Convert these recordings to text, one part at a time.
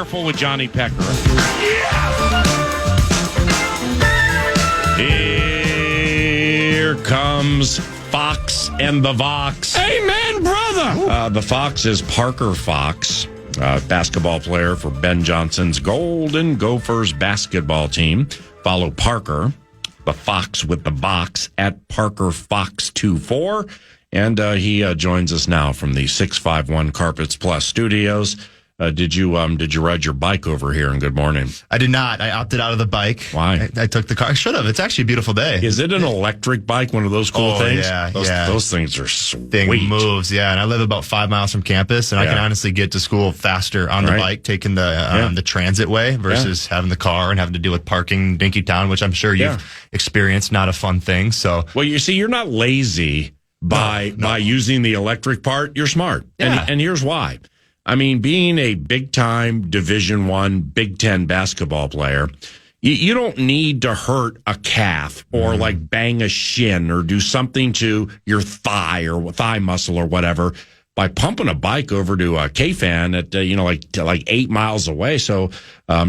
Careful with Johnny Pecker. Here comes Fox and the Vox. Amen, brother. The Fox is Parker Fox, basketball player for Ben Johnson's Golden Gophers basketball team. Follow Parker, the Fox with the box, at Parker Fox 24. And he joins us now from the 651 Carpets Plus studios. Did you ride your bike over here? And good morning. I did not. I opted out of the bike. Why? I took the car. I should have. It's actually a beautiful day. Is it an electric bike? One of those cool things? Yeah, Those things are sweet. Thing moves, yeah. And I live about 5 miles from campus, and I can honestly get to school faster on the bike, taking the transit way versus having the car and having to deal with parking in Dinkytown, which I'm sure you've experienced. Not a fun thing. So, well, you see, you're not lazy by using the electric part. You're smart, and here's why. I mean, being a big-time Division I, Big Ten basketball player, you don't need to hurt a calf or like bang a shin or do something to your thigh or thigh muscle or whatever by pumping a bike over to KFAN at like 8 miles away. So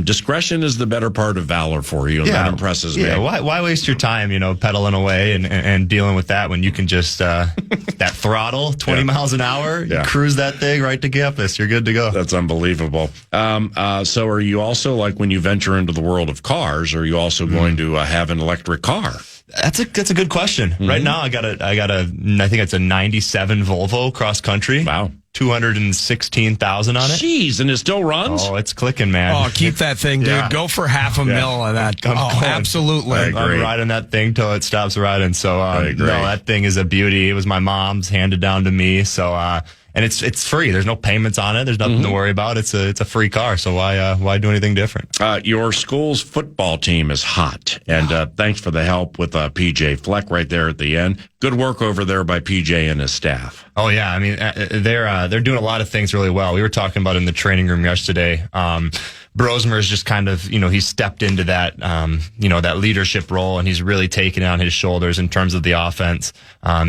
discretion is the better part of valor for you, and that impresses me. Yeah, why waste your time, pedaling away and dealing with that when you can just that throttle 20 miles an hour, cruise that thing right to campus. You're good to go. That's unbelievable. So are you also, like, when you venture into the world of cars, are you also going to have an electric car? That's a good question. Right now, I think it's a 97 Volvo cross country. Wow. 216,000 on it. Jeez, and it still runs? Oh, it's clicking, man. Oh, keep that thing, dude. Go for $500,000 on that. Absolutely. I'm riding that thing till it stops riding. So, that thing is a beauty. It was my mom's, handed down to me. So, and it's free. There's no payments on it. There's nothing to worry about. It's a free car. So why do anything different? Your school's football team is hot, and thanks for the help with PJ Fleck right there at the end. Good work over there by PJ and his staff. Oh yeah, I mean they're doing a lot of things really well. We were talking about in the training room yesterday. Brosmer's just kind of, he stepped into that, that leadership role, and he's really taken it on his shoulders in terms of the offense.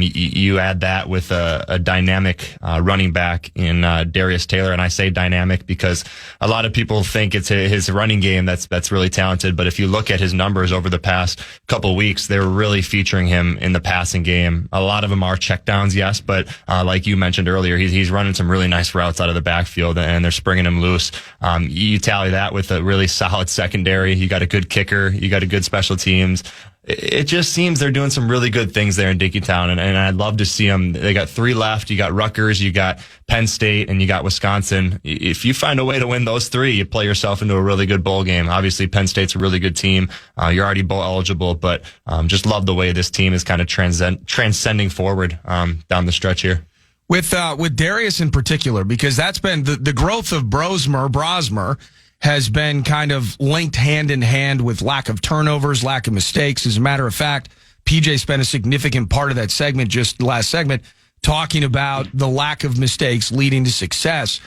You add that with a dynamic running back in Darius Taylor, and I say dynamic because a lot of people think it's his running game that's really talented. But if you look at his numbers over the past couple of weeks, they're really featuring him in the passing game. A lot of them are checkdowns, yes, but like you mentioned earlier, he's running some really nice routes out of the backfield, and they're springing him loose. You tally that with a really solid secondary. You got a good kicker. You got a good special teams. It just seems they're doing some really good things there in Dinkytown, and I'd love to see them. They got 3 left. You got Rutgers, you got Penn State, and you got Wisconsin. If you find a way to win those 3, you play yourself into a really good bowl game. Obviously, Penn State's a really good team. You're already bowl eligible, but just love the way this team is kind of transcending forward down the stretch here. With Darius in particular, because that's been the growth of Brosmer has been kind of linked hand in hand with lack of turnovers, lack of mistakes. As a matter of fact, PJ spent a significant part of that segment, just last segment, talking about the lack of mistakes leading to success.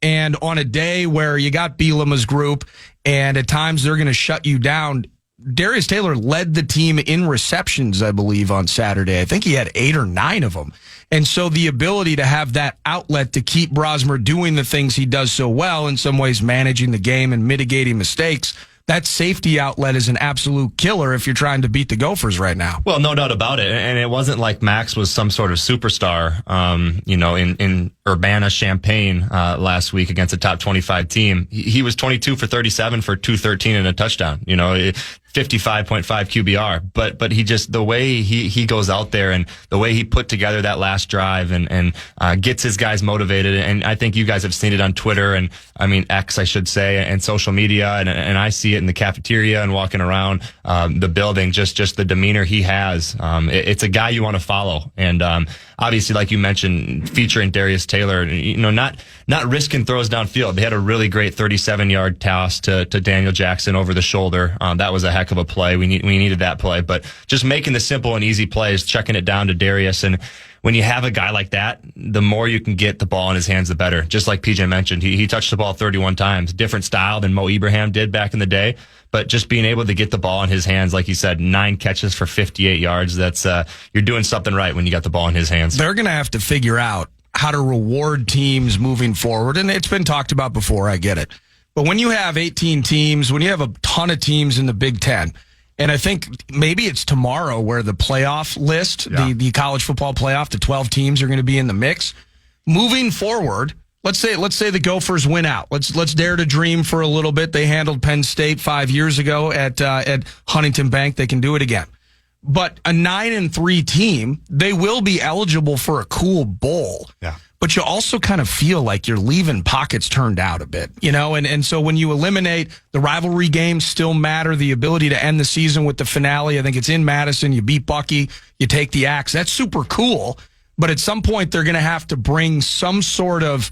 And on a day where you got Bielema's group, and at times they're going to shut you down, Darius Taylor led the team in receptions, I believe, on Saturday. I think he had 8 or 9 of them. And so the ability to have that outlet to keep Brosmer doing the things he does so well, in some ways managing the game and mitigating mistakes, that safety outlet is an absolute killer if you're trying to beat the Gophers right now. Well, no doubt about it. And it wasn't like Max was some sort of superstar, in Urbana-Champaign last week against a top 25 team. He was 22 for 37 for 213 and a touchdown. 55.5 QBR, but he just, the way he goes out there and the way he put together that last drive and gets his guys motivated. And I think you guys have seen it on Twitter and X, I should say, and social media. And I see it in the cafeteria and walking around the building, just the demeanor he has. It's a guy you want to follow. And obviously, like you mentioned, featuring Darius Taylor, not risking throws downfield. They had a really great 37-yard toss to Daniel Jackson over the shoulder. That was a heck of a play. We needed that play, but just making the simple and easy plays, checking it down to Darius. And when you have a guy like that, the more you can get the ball in his hands, the better. Just like PJ mentioned, he touched the ball 31 times, different style than Mo Ibrahim did back in the day. But just being able to get the ball in his hands, like you said, 9 catches for 58 yards. That's you're doing something right when you got the ball in his hands. They're going to have to figure out how to reward teams moving forward. And it's been talked about before. I get it. But when you have 18 teams, when you have a ton of teams in the Big Ten, and I think maybe it's tomorrow where the playoff list, the college football playoff, the 12 teams are going to be in the mix. Moving forward, let's say the Gophers win out. Let's dare to dream for a little bit. They handled Penn State 5 years ago at Huntington Bank. They can do it again. But a 9-3 team, they will be eligible for a cool bowl. Yeah. But you also kind of feel like you're leaving pockets turned out a bit, and so when you eliminate the rivalry games still matter, the ability to end the season with the finale. I think it's in Madison. You beat Bucky, you take the axe. That's super cool. But at some point they're going to have to bring some sort of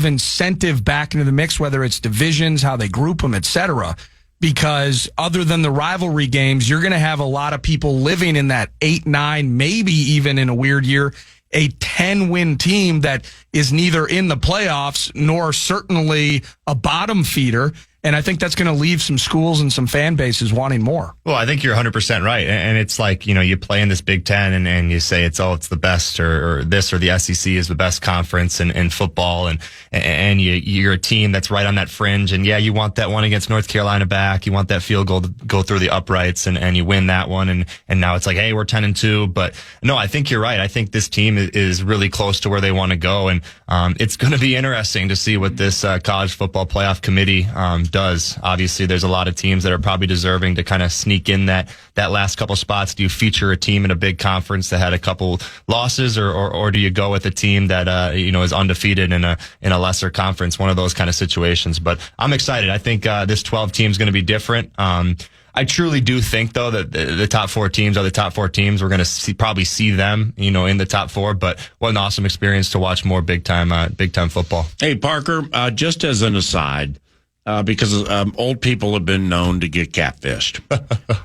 incentive back into the mix, whether it's divisions, how they group them, etc. Because other than the rivalry games, you're going to have a lot of people living in that 8-9, maybe even in a weird year, a 10-win team that is neither in the playoffs nor certainly a bottom feeder. And I think that's going to leave some schools and some fan bases wanting more. Well, I think you're 100% right. And it's like, you play in this Big Ten and you say it's the best or this or the SEC is the best conference in football. And you're a team that's right on that fringe. And yeah, you want that one against North Carolina back. You want that field goal to go through the uprights and you win that one. And now it's like, hey, we're 10-2. But no, I think you're right. I think this team is really close to where they want to go. And it's going to be interesting to see what this college football playoff committee does. Obviously, there's a lot of teams that are probably deserving to kind of sneak in that last couple spots. Do you feature a team in a big conference that had a couple losses, or do you go with a team that is undefeated in a lesser conference? One of those kind of situations. But I'm excited. I think this 12 team is going to be different. I truly do think, though, that the top 4 teams are the top 4 teams. We're going to probably see them, in the top 4. But what an awesome experience to watch more big time football. Hey, Parker, just as an aside, because old people have been known to get catfished.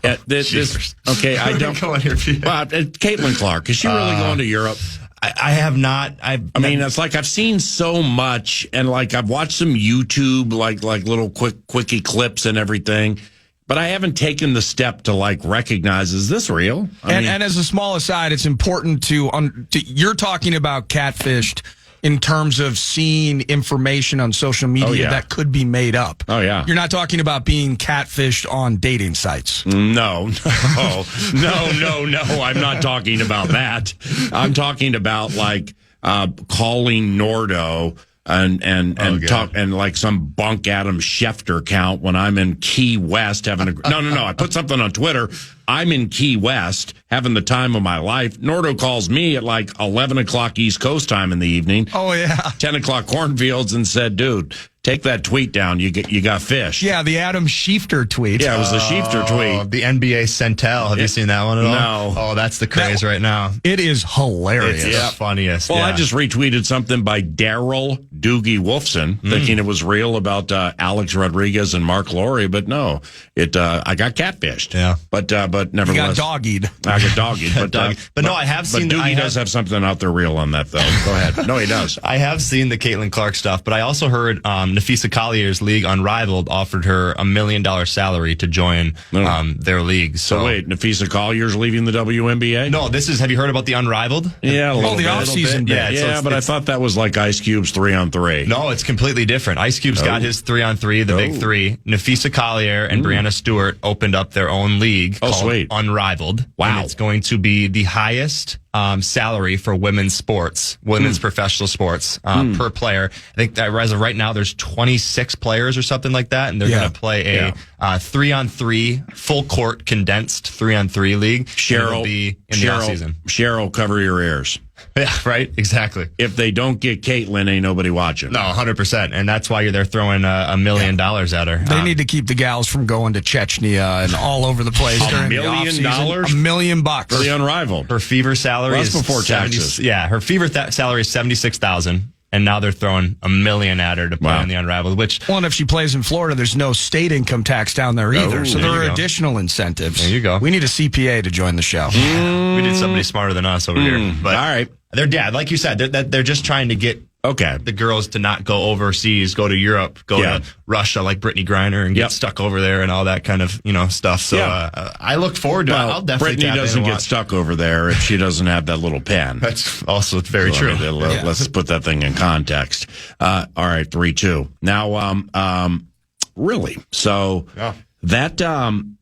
I don't go on here. Caitlin Clark, is she really going to Europe? I have not. I mean, it's like I've seen so much, and like I've watched some YouTube, like little quickie clips and everything. But I haven't taken the step to recognize, is this real? And as a small aside, it's important to you're talking about catfished in terms of seeing information on social media that could be made up. Oh, yeah. You're not talking about being catfished on dating sites. No. I'm not talking about that. I'm talking about calling Nordo and like some bunk Adam Schefter count when I'm in Key West having no. I put something on Twitter. I'm in Key West having the time of my life. Nordo calls me at 11 o'clock East Coast time in the evening. Oh, yeah. 10 o'clock Cornfields and said, dude, take that tweet down. You got fished. Yeah, the Adam Schefter tweet. Yeah, it was the Schefter tweet. The NBA Centel. Have you seen that one at all? No. Oh, that's the craze right now. It is hilarious. It's the funniest. Well, I just retweeted something by Daryl Doogie Wolfson, thinking it was real about Alex Rodriguez and Mark Laurie, but no, I got catfished. Yeah, but nevertheless, you got doggied. I got doggied, but no, I have seen. But Doogie does have something out there real on that, though. Go ahead. No, he does. I have seen the Caitlin Clark stuff, but I also heard Nafisa Collier's league Unrivaled offered her $1 million salary to join their league. So wait, Nafisa Collier's leaving the WNBA? No, have you heard about the Unrivaled? Yeah, the off-season bit. Yeah, but I thought that was like Ice Cube's 3-on-3. No, it's completely different. Ice Cube's got his 3-on-3, the big 3. Nafisa Collier and Brianna Stewart opened up their own league called Unrivaled. Wow. And it's going to be the highest salary for women's sports, professional sports per player. I think that as of right now, there's 26 players or something like that, and they're going to play a 3-on-3 full court condensed 3-on-3 league. Cheryl, be in the offseason. Cheryl, cover your ears. Yeah, right. Exactly. If they don't get Caitlin, ain't nobody watching. No, 100%, and that's why they're throwing $1 million at her. They need to keep the gals from going to Chechnya and all over the place during $1 million? $1 million for the Unrivaled. Her fever salary is before taxes. Her fever salary is $76,000. And now they're throwing $1 million at her to play on the Unrivaled, and if she plays in Florida, there's no state income tax down there either. So there are additional incentives. There you go. We need a CPA to join the show. We need somebody smarter than us over here. But all right. They're like you said, they're just trying to get Okay. the girls to not go overseas, go to Europe, go to Russia like Brittany Griner and get stuck over there and all that kind of, stuff. So I look forward to it. I'll definitely Brittany doesn't get stuck over there if she doesn't have that little pen. That's also very true. Let's put that thing in context. All right, 3-2. Now, really? So that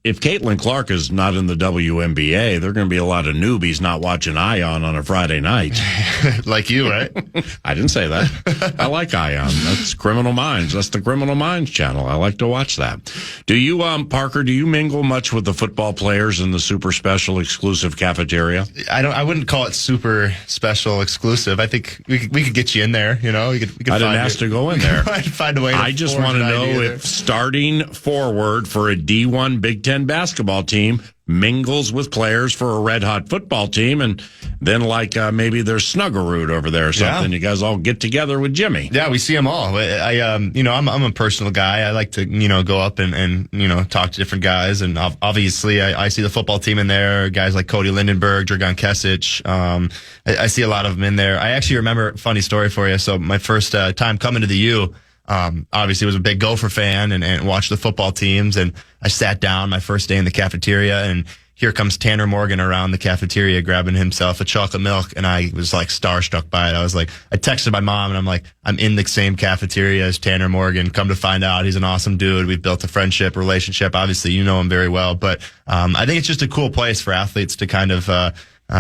if Caitlin Clark is not in the WNBA, there are going to be a lot of newbies not watching Ion on a Friday night. Like you, right? I didn't say that. I like Ion. That's Criminal Minds. That's the Criminal Minds channel. I like to watch that. Do you, Parker, do you mingle much with the football players in the super special exclusive cafeteria? I wouldn't call it super special exclusive. I think we could get you in there, We could I didn't ask to go in there. Find a way. I just want to know if starting forward for a D1 Big Ten basketball team mingles with players for a red hot football team, and then maybe there's Snuggerud over there or something. You guys all get together with Jimmy. Yeah, we see them all. I'm a personal guy. I like to go up and talk to different guys, and obviously I see the football team in there. Guys like Cody Lindenberg, Dragan Kesic. I see a lot of them in there. I actually remember a funny story for you. So my first time coming to the U. Obviously was a big Gopher fan and watched the football teams, and I sat down my first day in the cafeteria, and here comes Tanner Morgan around the cafeteria grabbing himself a chocolate milk, and I was starstruck by it. I texted my mom, and I'm like, I'm in the same cafeteria as Tanner Morgan. Come to find out, he's an awesome dude. We've built a friendship, relationship. Obviously, you know him very well, but I think it's just a cool place for athletes to kind of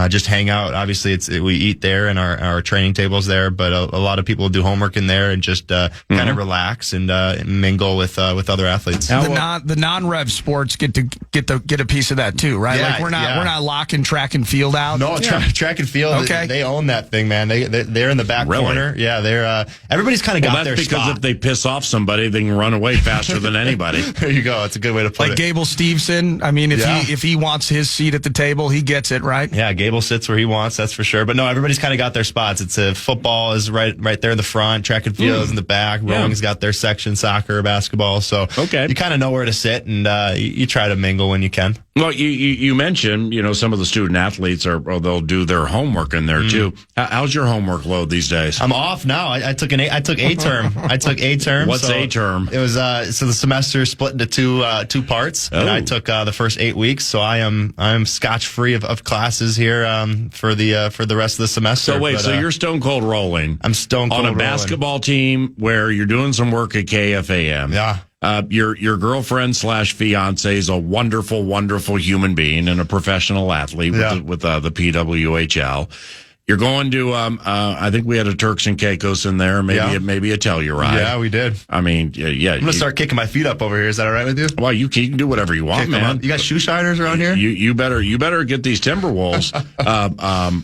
just hang out. Obviously, we eat there and our training tables there, but a lot of people do homework in there and just kind of relax and mingle with other athletes. The non-rev sports get a piece of that too, right? Yeah, we're not locking track and field out. No, track and field. Okay. They own that thing, man. They're in the back corner. Yeah, they're everybody's kind of got their spot. Because if they piss off somebody, they can run away faster than anybody. There you go. It's a good way to put it. Like Gable Steveson. I mean, if he wants his seat at the table, he gets it, right? Yeah. Gable sits where he wants, that's for sure. But no, everybody's kind of got their spots. It's football is right there in the front, track and field is in the back, rowing's got their section, soccer, basketball. So you kind of know where to sit, and you try to mingle when you can. Well, you mentioned, some of the student athletes they'll do their homework in there too. How's your homework load these days? I'm off now. I took a term. What's a term? It was so the semester split into two parts, and I took the first 8 weeks. So I'm scotch free of classes here for the rest of the semester. So wait, so you're stone cold rolling? I'm stone cold on a basketball team where you're doing some work at KFAN. Yeah. Your girlfriend / fiance is a wonderful, wonderful human being and a professional athlete with the PWHL. You're going to, I think we had a Turks and Caicos in there, maybe a Telluride. Yeah, we did. I mean, yeah. I'm going to start kicking my feet up over here. Is that all right with you? Well, you can do whatever you want, man. You got shoe shiners around here? You better get these Timberwolves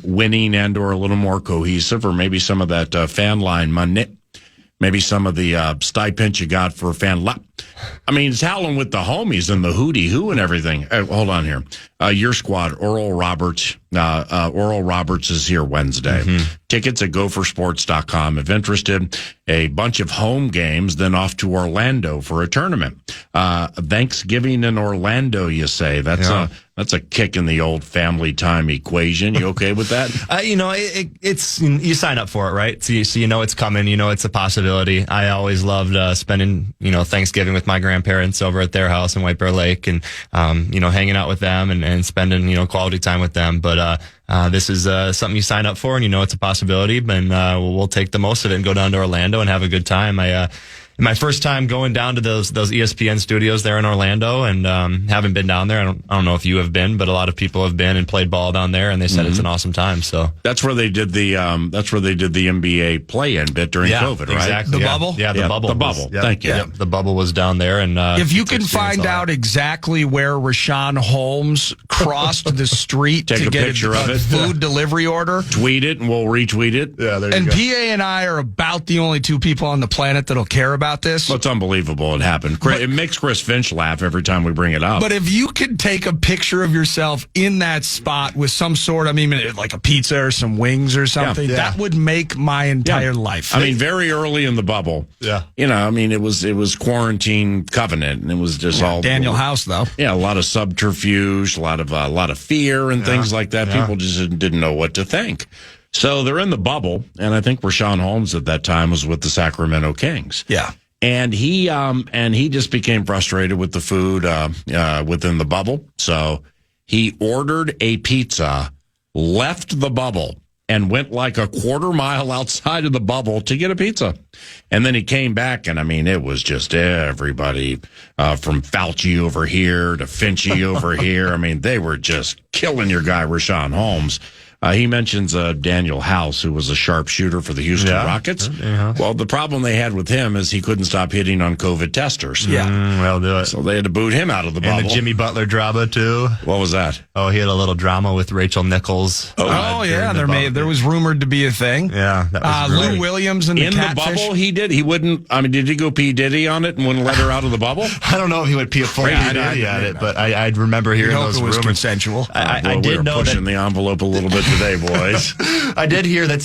winning and or a little more cohesive, or maybe some of that fan line money. Maybe some of the stipends you got for fan lap. I mean, it's howling with the homies and the hootie hoo and everything. Hold on here. Your squad, Oral Roberts. Oral Roberts is here Wednesday. Tickets at gophersports.com. If interested, a bunch of home games, then off to Orlando for a tournament. Thanksgiving in Orlando, you say. That's a kick in the old family time equation. You okay with that? It's you sign up for it, right? So you know it's coming. You know it's a possibility. I always loved spending Thanksgiving with my grandparents over at their house in White Bear Lake, and hanging out with them and spending quality time with them. But this is something you sign up for, and it's a possibility. And we'll take the most of it and go down to Orlando and have a good time. My first time going down to those ESPN studios there in Orlando, and haven't been down there. I don't know if you have been, but a lot of people have been and played ball down there, and they said it's an awesome time. So that's where they did the NBA play-in bit during COVID, right? Exactly. The bubble? Yeah, the bubble. The bubble. Thank you. Yeah, the bubble was down there, and if you can find out exactly where Rashawn Holmes crossed the street to get a picture of it, food delivery order, tweet it, and we'll retweet it. Yeah, there you and go. PA and I are about the only two people on the planet that'll care about this. Well, it's unbelievable it happened. It makes Chris Finch laugh every time we bring it up. But if you could take a picture of yourself in that spot with some sort, like a pizza or some wings or something, that would make my entire life. I mean, very early in the bubble. Yeah. It was quarantine covenant, and it was just all Daniel House, though. Yeah, a lot of subterfuge, a lot of fear and things like that. Yeah. People just didn't know what to think. So they're in the bubble, and I think Rashawn Holmes at that time was with the Sacramento Kings. Yeah. And he just became frustrated with the food within the bubble. So he ordered a pizza, left the bubble, and went like a quarter mile outside of the bubble to get a pizza. And then he came back, and I mean, it was just everybody from Fauci over here to Finchy over here. I mean, they were just killing your guy, Rashawn Holmes. He mentions Daniel House, who was a sharpshooter for the Houston Rockets. Yeah. Well, the problem they had with him is he couldn't stop hitting on COVID testers. Yeah. Well, do it. So they had to boot him out of the bubble. And the Jimmy Butler drama, too. What was that? Oh, he had a little drama with Rachel Nichols. Oh yeah. There was rumored to be a thing. Yeah. That was Lou Williams and the In catfish. the bubble, he did. He wouldn't. I mean, did he go P. Diddy on it and wouldn't let her out of the bubble? I don't know if he would pee a full Diddy at it, but I remember hearing those it was rumors. consensual. I we did were know pushing that. the envelope a little bit today, boys. I did hear that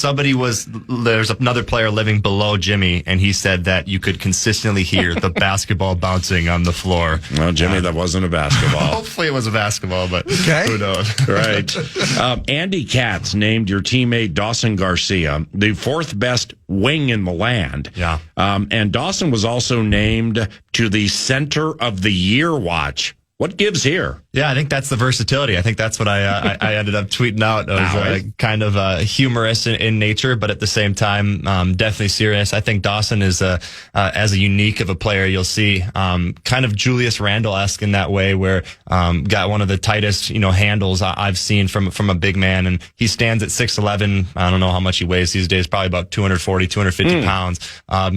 there's another player living below Jimmy, and he said that you could consistently hear the basketball bouncing on the floor. Well, Jimmy, that wasn't a basketball. Hopefully it was a basketball, but Okay. who knows? Right. Andy Katz named your teammate Dawson Garcia the fourth best wing in the land. Yeah. And Dawson was also named to the Center of the Year watch. What gives here? Yeah, I think that's the versatility. I think that's what I ended up tweeting out. It was kind of humorous in nature, but at the same time, definitely serious. I think Dawson is as a unique of a player you'll see, kind of Julius Randle-esque in that way, where got one of the tightest handles I've seen from a big man, and he stands at 6'11". I don't know how much he weighs these days, probably about 240, 250 pounds.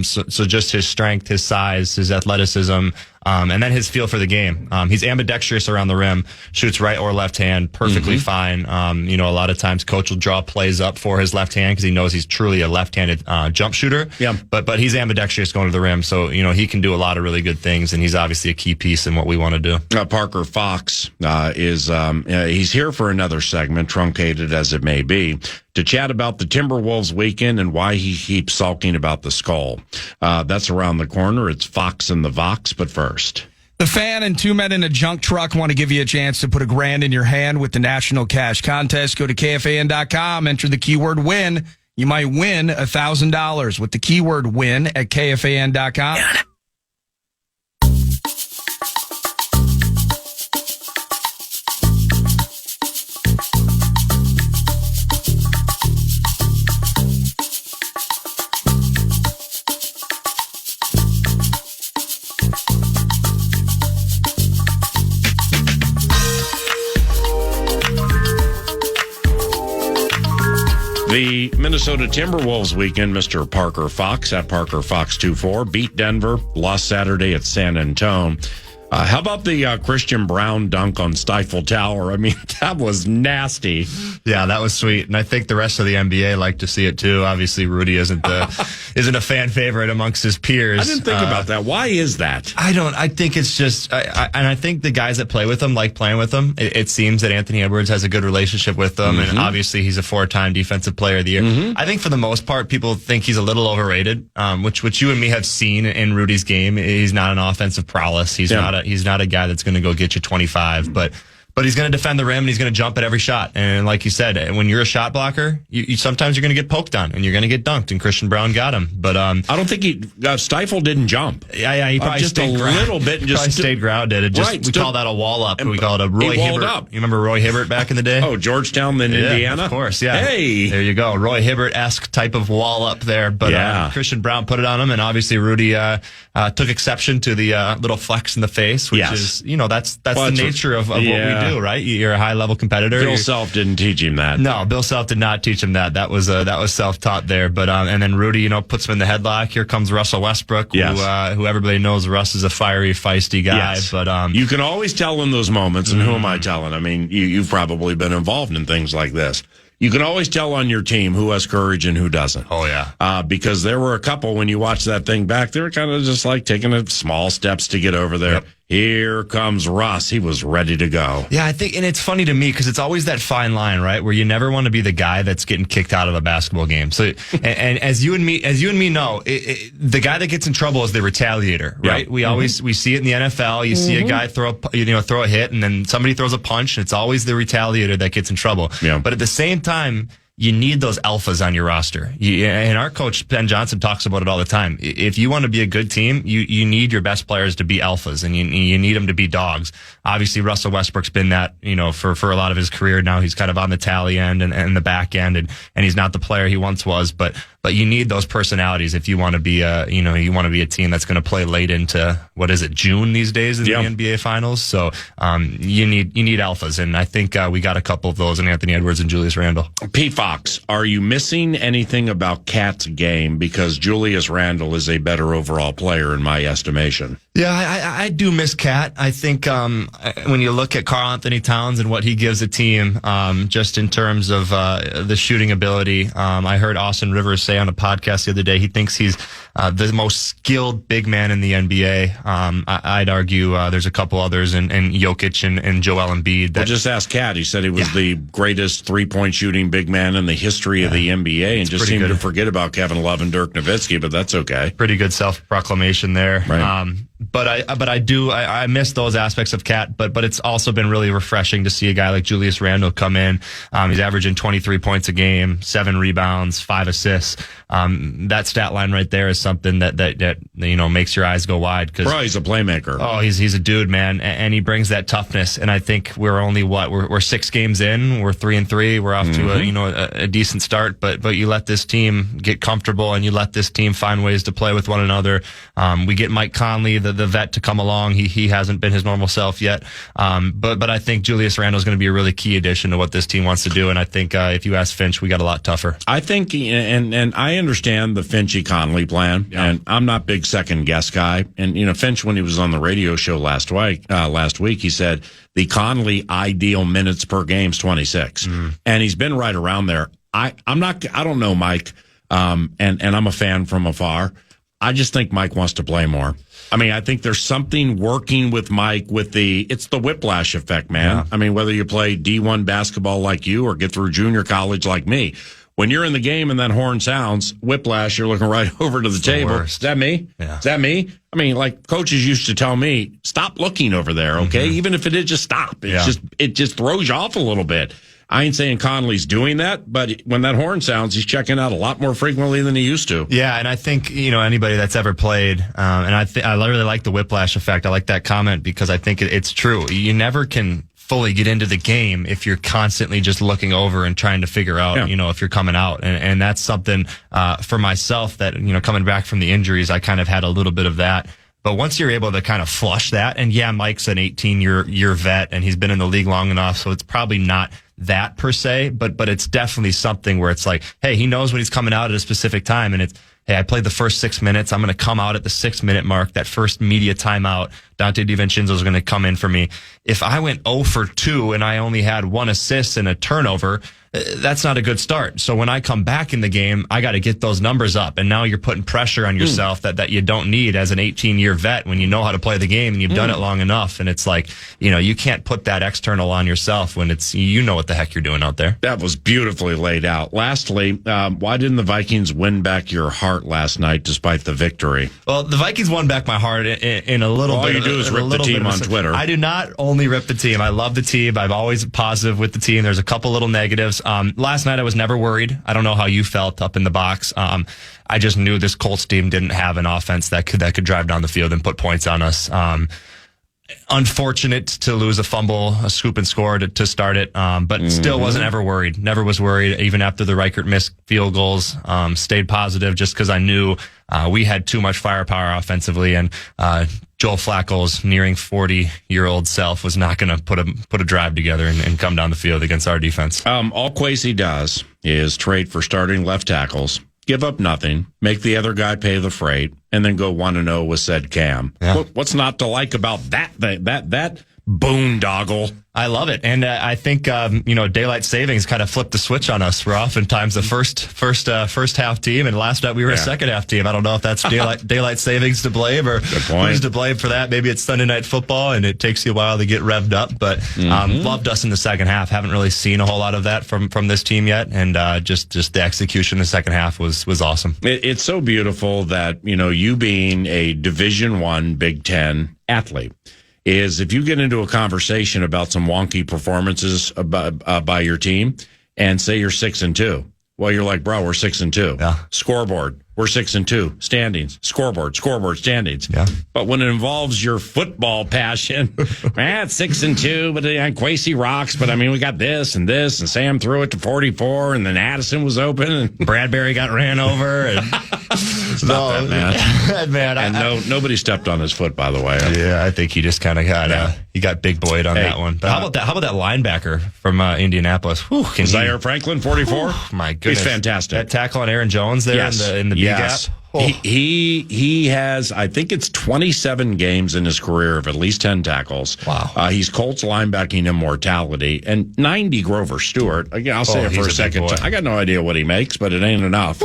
So just his strength, his size, his athleticism. And then his feel for the game. He's ambidextrous around the rim, shoots right or left hand perfectly fine. A lot of times coach will draw plays up for his left hand because he knows he's truly a left-handed jump shooter. Yeah. But he's ambidextrous going to the rim, so he can do a lot of really good things, and he's obviously a key piece in what we want to do. Parker Fox he's here for another segment, truncated as it may be, to chat about the Timberwolves weekend and why he keeps sulking about the skull. That's around the corner. It's Fox and the Vox, but first. The Fan and Two Men in a Junk Truck want to give you a chance to put $1,000 in your hand with the National Cash Contest. Go to KFAN.com, enter the keyword win. You might win $1,000 with the keyword win at KFAN.com. The Minnesota Timberwolves weekend, Mr. Parker Fox at Parker Fox 24 beat Denver, lost Saturday at San Antonio. How about the Christian Brown dunk on Stifle Tower? I mean, that was nasty. Yeah, that was sweet, and I think the rest of the NBA like to see it too. Obviously, Rudy isn't a fan favorite amongst his peers. I didn't think about that. Why is that? I think it's just, and I think the guys that play with him like playing with him. It seems that Anthony Edwards has a good relationship with them, and obviously he's a 4-time Defensive Player of the Year. I think for the most part, people think he's a little overrated, which you and me have seen in Rudy's game. He's not an offensive prowess. He's not a guy that's going to go get you 25, but he's going to defend the rim and he's going to jump at every shot. And like you said, when you're a shot blocker, you sometimes you're going to get poked on and you're going to get dunked. And Christian Brown got him, but I don't think Stifle didn't jump. Yeah, he probably just a little bit. And just stayed grounded. We call that a wall up. We call it a Roy Hibbert. Up. You remember Roy Hibbert back in the day? Oh, Georgetown, then Indiana, of course. Yeah. Hey, there you go, Roy Hibbert-esque type of wall up there. But Christian Brown put it on him, and obviously Rudy took exception to the little flex in the face, which is that's the nature of what we do, right? You're a high level competitor. Bill Self didn't teach him that. No, Bill Self did not teach him that. That was self-taught there. But and then Rudy, puts him in the headlock. Here comes Russell Westbrook, who everybody knows Russ is a fiery, feisty guy. Yes. But you can always tell in those moments, and who am I telling? I mean, you've probably been involved in things like this. You can always tell on your team who has courage and who doesn't. Oh, yeah. Because there were a couple, when you watch that thing back, they were kind of just like taking small steps to get over there. Yep. Here comes Russ. He was ready to go. Yeah, I think, and it's funny to me because it's always that fine line, right, where you never want to be the guy that's getting kicked out of a basketball game. So, and as you and me know, the guy that gets in trouble is the retaliator, right? Yeah. We see it in the NFL. You see a guy throw a hit, and then somebody throws a punch, and it's always the retaliator that gets in trouble. Yeah. But at the same time, you need those alphas on your roster. And our coach, Ben Johnson, talks about it all the time. If you want to be a good team, you need your best players to be alphas, and you need them to be dogs. Obviously, Russell Westbrook's been that, for a lot of his career. Now he's kind of on the tally end and the back end, and he's not the player he once was, but you need those personalities if you want to be a team that's going to play late into, June these days in the NBA finals. So, you need alphas. And I think, we got a couple of those in Anthony Edwards and Julius Randle. P. Fox, are you missing anything about Cat's game? Because Julius Randle is a better overall player in my estimation. Yeah, I do miss Cat. I think, when you look at Karl Anthony Towns and what he gives a team, just in terms of, the shooting ability, I heard Austin Rivers say on a podcast the other day, he thinks he's the most skilled big man in the NBA. I'd argue there's a couple others, and Jokic and Joel Embiid. Well, just ask Cat. He said he was the greatest three-point shooting big man in the history of the NBA, and just seemed to forget about Kevin Love and Dirk Nowitzki, but that's okay. Pretty good self-proclamation there. Right. But I miss those aspects of Cat, but it's also been really refreshing to see a guy like Julius Randle come in. He's averaging 23 points a game, 7 rebounds, 5 assists. That stat line right there is something that makes your eyes go wide. Bro, he's a playmaker. Oh, he's a dude, man. And he brings that toughness. And I think we're only we're 6 games in. We're 3-3. We're off to a decent start, but you let this team get comfortable, and you let this team find ways to play with one another. We get Mike Conley, the vet, to come along. He hasn't been his normal self yet. But I think Julius Randle is going to be a really key addition to what this team wants to do. And I think, if you ask Finch, we got a lot tougher. I think, and I understand the Finchy Conley plan, and I'm not big second guess guy. And, Finch, when he was on the radio show last week, he said the Conley ideal minutes per game is 26. And he's been right around there. I don't know Mike. And I'm a fan from afar. I just think Mike wants to play more. I mean, I think there's something working with Mike it's the whiplash effect, man. Yeah. I mean, whether you play D1 basketball like you or get through junior college like me, when you're in the game and that horn sounds, whiplash, you're looking right over to the table. Is that me? Yeah. Is that me? I mean, like coaches used to tell me, stop looking over there, okay? Even if it is, just stop. It just throws you off a little bit. I ain't saying Conley's doing that, but when that horn sounds, he's checking out a lot more frequently than he used to. Yeah, and I think, anybody that's ever played, and I really like the whiplash effect. I like that comment because I think it's true. You never can fully get into the game if you're constantly just looking over and trying to figure out, if you're coming out. And that's something, for myself that, coming back from the injuries, I kind of had a little bit of that. But once you're able to kind of flush that, and Mike's an 18-year vet, and he's been in the league long enough, so it's probably not that per se, but it's definitely something where it's like, hey, he knows when he's coming out at a specific time, and it's, hey, I played the first 6 minutes. I'm going to come out at the 6-minute mark. That first media timeout, Dante DiVincenzo is going to come in for me. If I went 0 for 2 and I only had 1 assist and a turnover, that's not a good start. So when I come back in the game, I got to get those numbers up. And now you're putting pressure on yourself that you don't need as an 18-year vet when you know how to play the game and you've done it long enough. And it's like, you can't put that external on yourself when it's, what the heck you're doing out there. That was beautifully laid out. Lastly, why didn't the Vikings win back your heart last night despite the victory? Well, the Vikings won back my heart in a little bit. All you do is rip the team on Twitter. I do not only rip the team. I love the team. I'm always positive with the team. There's a couple little negatives. Last night I was never worried. I don't know how you felt up in the box. I just knew this Colts team didn't have an offense that could drive down the field and put points on us. Unfortunate to lose a fumble, a scoop and score to start it, but still wasn't ever worried. Never was worried, even after the Reichert missed field goals. Stayed positive just because I knew we had too much firepower offensively, and Joel Flacco's nearing 40-year-old self was not going to put a drive together and come down the field against our defense. All Kwesi does is trade for starting left tackles, give up nothing, make the other guy pay the freight, and then go 1-0 with said Cam. Yeah. What's not to like about that boondoggle? I love it. And I think, daylight savings kind of flipped the switch on us. We're oftentimes the first half team, and last night we were a second half team. I don't know if that's daylight savings to blame or who's to blame for that. Maybe it's Sunday Night Football and it takes you a while to get revved up, but loved us in the second half. Haven't really seen a whole lot of that from this team yet. And just the execution in the second half was awesome. It's so beautiful that, you being a Division I Big Ten athlete, is if you get into a conversation about some wonky performances by your team, and say you're 6-2. Well, you're like, bro, we're 6-2. Yeah. Scoreboard, we're 6-2. Standings, scoreboard, standings. Yeah. But when it involves your football passion, it's 6-2, but Quasey rocks. But I mean, we got this, and Sam threw it to 44, and then Addison was open, and Bradbury got ran over. And it's not that man. And nobody stepped on his foot, by the way. Yeah, I think he just kind of got he got big boyed on that one. But how about that linebacker from Indianapolis? Whew, Zaire Franklin, 44. My goodness, he's fantastic. That tackle on Aaron Jones there in the B gap. Oh. He has, I think it's 27 games in his career of at least 10 tackles. Wow. He's Colts linebacking immortality and 90 Grover Stewart. Again, I'll say it for a second. I got no idea what he makes, but it ain't enough.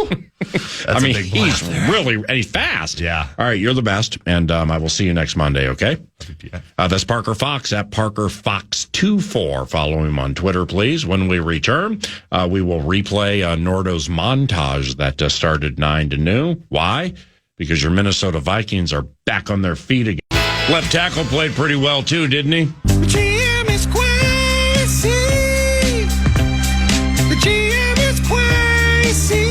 I mean, he's and he's fast. Yeah. All right, you're the best, and I will see you next Monday, okay? That's Parker Fox at ParkerFox24. Follow him on Twitter, please. When we return, we will replay Nordo's montage that started 9 to noon. Why? Because your Minnesota Vikings are back on their feet again. Left tackle played pretty well, too, didn't he? The GM is crazy. The GM is crazy.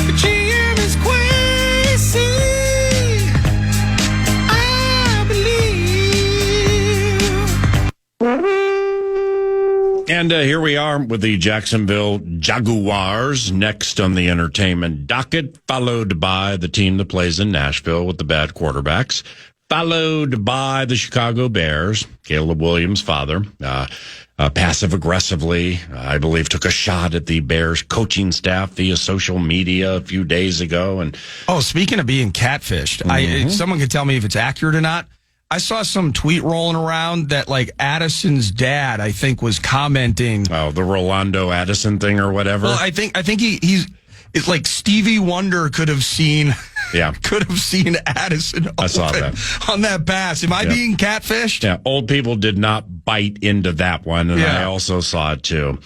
The GM is crazy. I believe. And here we are with the Jacksonville Jaguars next on the entertainment docket, followed by the team that plays in Nashville with the bad quarterbacks, followed by the Chicago Bears. Caleb Williams' father, passive-aggressively, I believe, took a shot at the Bears coaching staff via social media a few days ago. And speaking of being catfished, someone could tell me if it's accurate or not. I saw some tweet rolling around that, like, Addison's dad, I think, was commenting. Oh, the Rolando Addison thing or whatever. Well, I think it's like Stevie Wonder could have seen Addison I saw that. on that pass. Am I being catfished? Yeah, old people did not bite into that one, and I also saw it too.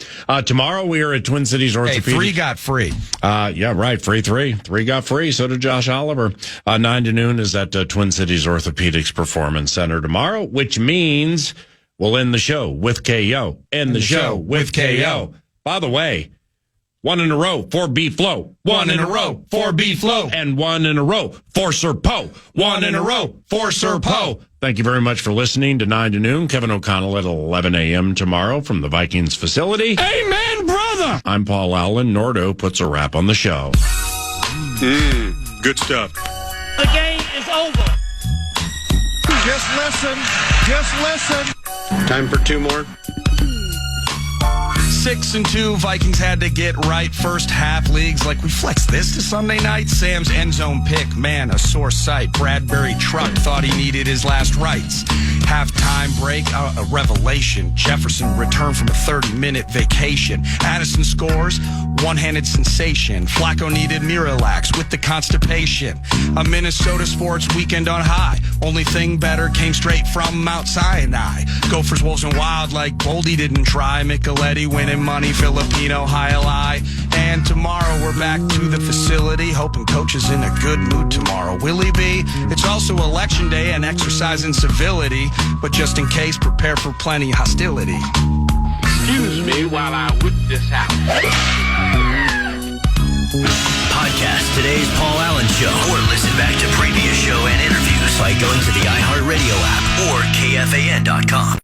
Tomorrow we are at Twin Cities Orthopedic. Hey, 3 got free. Yeah, right, free 3. 3 got free, so did Josh Oliver. 9 to noon is at Twin Cities Orthopedics Performance Center tomorrow, which means we'll end the show with KO. End the show with KO. By the way, 1 in a row for B-Flow. 1 in a row for B-Flow. And 1 in a row for Sir Poe. 1 in a row for Sir Poe. Thank you very much for listening to 9 to noon. Kevin O'Connell at 11 a.m. tomorrow from the Vikings facility. Amen, brother. I'm Paul Allen. Nordo puts a wrap on the show. Good stuff. The game is over. Just listen. Time for 2 more. 6-2, Vikings had to get right first half. Leagues like, we flex this to Sunday night. Sam's end zone pick, man, a sore sight. Bradbury truck thought he needed his last rites. Halftime break, a revelation. Jefferson returned from a 30-minute vacation. Addison scores, one-handed sensation. Flacco needed Miralax with the constipation. A Minnesota sports weekend on high. Only thing better came straight from Mount Sinai. Gophers, Wolves, and Wild like Boldy didn't try. Micheletti winning money, Filipino highlight. And tomorrow we're back to the facility, hoping coach is in a good mood tomorrow. Will he be? It's also election day and exercising civility, but just in case, prepare for plenty hostility. Excuse me while I whip this out. Podcast today's Paul Allen Show, or listen back to previous show and interviews by going to the iHeartRadio app or KFAN.com.